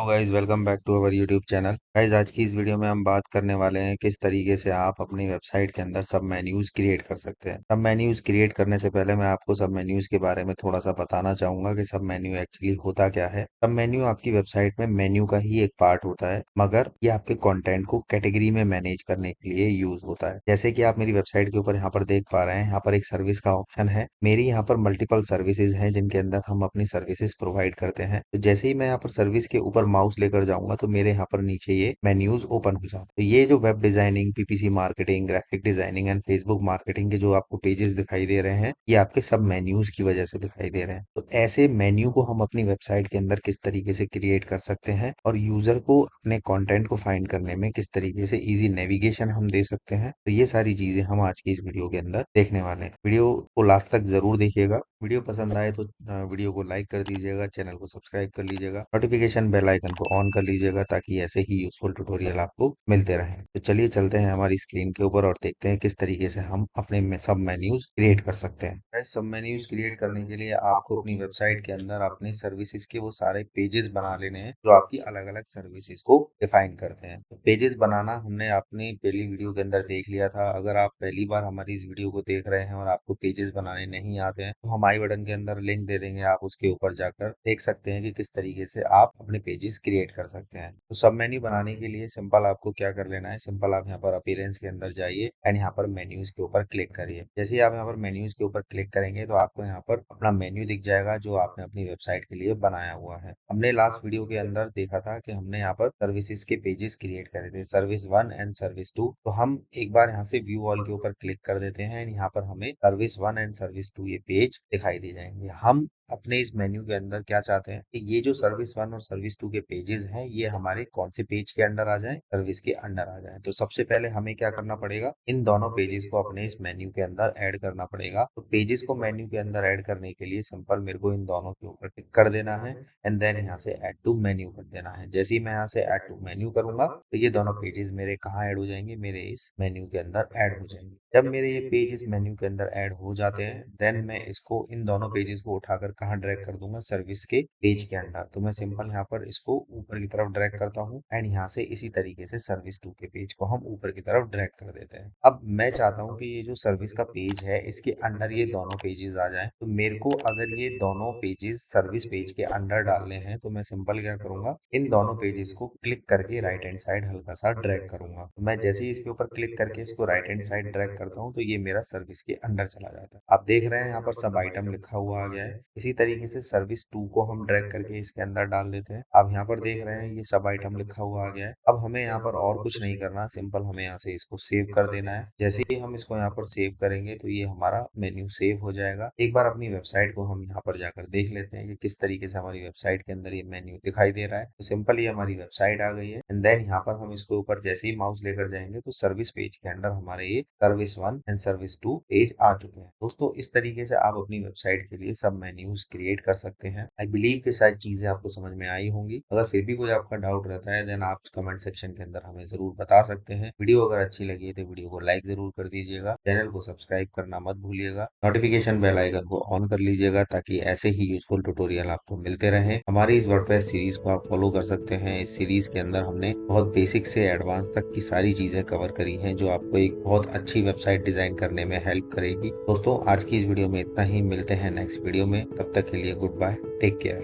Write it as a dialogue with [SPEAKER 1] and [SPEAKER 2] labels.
[SPEAKER 1] Hello guys, welcome back to our YouTube channel. Guys, आज की इस वीडियो में हम बात करने वाले हैं किस तरीके से आप अपनी वेबसाइट के अंदर सब मेन्यूज क्रिएट कर सकते हैं। सब मेन्यूज क्रिएट करने से पहले मैं आपको सब मेन्यूज के बारे में थोड़ा सा बताना चाहूंगा कि सब मेन्यू एक्चुअली होता क्या है। सब मेन्यू आपकी वेबसाइट में मेन्यू का ही एक पार्ट होता है, मगर ये आपके कंटेंट को कैटेगरी में मैनेज करने के लिए यूज होता है। जैसे कि आप मेरी वेबसाइट के ऊपर यहाँ पर देख पा रहे हैं, यहाँ पर एक सर्विस का ऑप्शन है। मेरी यहाँ पर मल्टीपल सर्विसेज हैं जिनके अंदर हम अपनी सर्विसेज प्रोवाइड करते हैं। तो जैसे ही मैं यहाँ पर सर्विस के ऊपर माउस लेकर जाऊंगा तो मेरे यहाँ पर नीचे ये मेन्यूज ओपन हो जाते हैं। तो ये जो web designing, PPC marketing, graphic designing and Facebook marketing के जो आपको पेजेस दिखाई दे रहे हैं, ये आपके सब मेन्यूज की वजह से दिखाई दे रहे हैं। तो ऐसे मेन्यू को हम अपनी वेबसाइट के अंदर किस तरीके से क्रिएट कर सकते हैं और यूजर को अपने कंटेंट को फाइंड करने में किस तरीके से इजी नेविगेशन हम दे सकते हैं, तो ये सारी चीजें हम आज की इस वीडियो के अंदर देखने वाले हैं। वीडियो को लास्ट तक जरूर देखिएगा। वीडियो पसंद आए तो वीडियो को लाइक कर दीजिएगा, चैनल को सब्सक्राइब कर लीजिएगा, नोटिफिकेशन बेल आइकन को ऑन कर लीजिएगा ताकि ऐसे ही यूजफुल ट्यूटोरियल आपको मिलते रहें। तो चलिए चलते हैं हमारी स्क्रीन के ऊपर और देखते हैं किस तरीके से हम अपने सब मेन्यूज क्रिएट कर सकते हैं। गाइस, सब मेन्यूज क्रिएट करने के लिए आपको अपनी वेबसाइट के अंदर अपने सर्विसेज के वो सारे पेजेस बना लेने हैं जो आपकी अलग अलग सर्विसेज को डिफाइन करते हैं। तो पेजेस बनाना हमने अपनी पहली वीडियो के अंदर देख लिया था। अगर आप पहली बार हमारी इस वीडियो को देख रहे हैं और आपको पेजेस बनाने नहीं आते हैं तो हम आई बटन के अंदर लिंक दे देंगे, आप उसके ऊपर जाकर देख सकते हैं कि किस तरीके से आप अपने पेजेस क्रिएट कर सकते हैं। तो सब मेन्यू बनाने के लिए सिंपल आपको क्या कर लेना है, सिंपल आप यहाँ पर अपीयरेंस के अंदर जाइए एंड यहाँ पर मेन्यूज के ऊपर क्लिक करिए। जैसे ही आप यहाँ पर मेन्यूज के ऊपर क्लिक करेंगे तो आपको यहाँ पर अपना मेन्यू दिख जाएगा जो आपने अपनी वेबसाइट के लिए बनाया हुआ है। हमने लास्ट वीडियो के अंदर देखा था कि हमने यहाँ पर सर्विसेज के पेजेस क्रिएट करे थे, सर्विस 1 एंड सर्विस 2। तो हम एक बार यहाँ से व्यू ऑल के ऊपर क्लिक कर देते हैं एंड यहाँ पर हमें सर्विस 1 एंड सर्विस 2 ये पेज दिखाई दे जाएंगे। हम अपने इस मेन्यू के अंदर क्या चाहते हैं कि ये जो सर्विस 1 और सर्विस 2 के पेजेस हैं ये हमारे कौन से पेज के अंडर आ जाए, सर्विस के अंडर आ जाए। तो सबसे पहले हमें क्या करना पड़ेगा, इन दोनों पेजेस को अपने इस मेन्यू के अंदर ऐड करना पड़ेगा। तो पेजेस को मेन्यू के अंदर ऐड करने के लिए सिंपल मेरे को इन दोनों के ऊपर क्लिक कर देना है एंड देन यहाँ से ऐड टू मेन्यू कर देना है। जैसे ही मैं यहाँ से ऐड टू मेन्यू करूंगा तो ये दोनों पेजेस मेरे कहाँ ऐड हो जाएंगे, मेरे इस मेन्यू के अंदर ऐड हो जाएंगे। जब मेरे ये पेज इस मेन्यू के अंदर ऐड हो जाते हैं देन मैं इसको इन दोनों पेजेस को उठाकर कहाँ ड्रैग कर दूंगा, सर्विस के पेज के अंदर। तो मैं सिंपल यहाँ पर इसको ऊपर की तरफ ड्रैग करता हूँ एंड यहाँ से इसी तरीके से सर्विस 2 के पेज को हम ऊपर की तरफ ड्रैग कर देते हैं। अब मैं चाहता हूँ कि ये जो सर्विस का पेज है इसके अंदर ये दोनों पेजेस आ जाएं। तो मेरे को अगर ये दोनों पेजेस सर्विस पेज के अंदर डालने हैं तो मैं सिंपल क्या करूंगा, इन दोनों पेजेस को क्लिक करके राइट हैंड साइड हल्का सा ड्रैग करूंगा। तो मैं जैसे ही इसके ऊपर क्लिक करके इसको राइट हैंड साइड ड्रैग करता हूँ तो ये मेरा सर्विस के अंदर चला जाता है। आप देख रहे हैं यहाँ पर सब आइटम लिखा हुआ आ गया है। इसी तरीके से सर्विस 2 को हम ड्रैग करके इसके अंदर डाल देते हैं। आप यहाँ पर देख रहे हैं ये सब आइटम लिखा हुआ आ गया है। अब हमें यहाँ पर और कुछ नहीं करना, सिंपल हमें यहाँ से इसको सेव कर देना है। जैसे ही हम इसको यहाँ पर सेव करेंगे तो ये हमारा मेन्यू सेव हो जाएगा। एक बार अपनी वेबसाइट को हम यहाँ पर जाकर देख लेते हैं कि किस तरीके से हमारी वेबसाइट के अंदर ये मेन्यू दिखाई दे रहा है। तो सिंपल ये हमारी वेबसाइट आ गई है एंड देन यहाँ पर हम इसके ऊपर जैसे ही माउस लेकर जाएंगे तो सर्विस पेज के अंदर हमारे ये सर्विस 1 एंड सर्विस 2 पेज आ चुके हैं। दोस्तों, इस तरीके से आप अपनी वेबसाइट के लिए सब मेन्यूज क्रिएट कर सकते हैं। आई बिलीव कि शायद चीजें आपको समझ में आई होंगी। अगर फिर भी कोई आपका डाउट रहता है देन आप कमेंट सेक्शन के अंदर हमें जरूर बता सकते हैं। वीडियो अगर अच्छी लगी है तो वीडियो को लाइक जरूर कर दीजिएगा, चैनल को सब्सक्राइब करना मत भूलिएगा, नोटिफिकेशन बेल आइकन को ऑन कर लीजिएगा ताकि ऐसे ही यूजफुल ट्यूटोरियल आपको मिलते रहे। हमारी इस वर्डप्रेस सीरीज को आप फॉलो कर सकते हैं। इस सीरीज के अंदर हमने बहुत बेसिक से एडवांस तक की सारी चीजें कवर करी हैं जो आपको एक बहुत अच्छी वेबसाइट डिजाइन करने में हेल्प करेगी। दोस्तों, आज की इस वीडियो में इतना ही। मिलते हैं नेक्स्ट वीडियो में, तब तक के लिए गुड बाय, टेक केयर।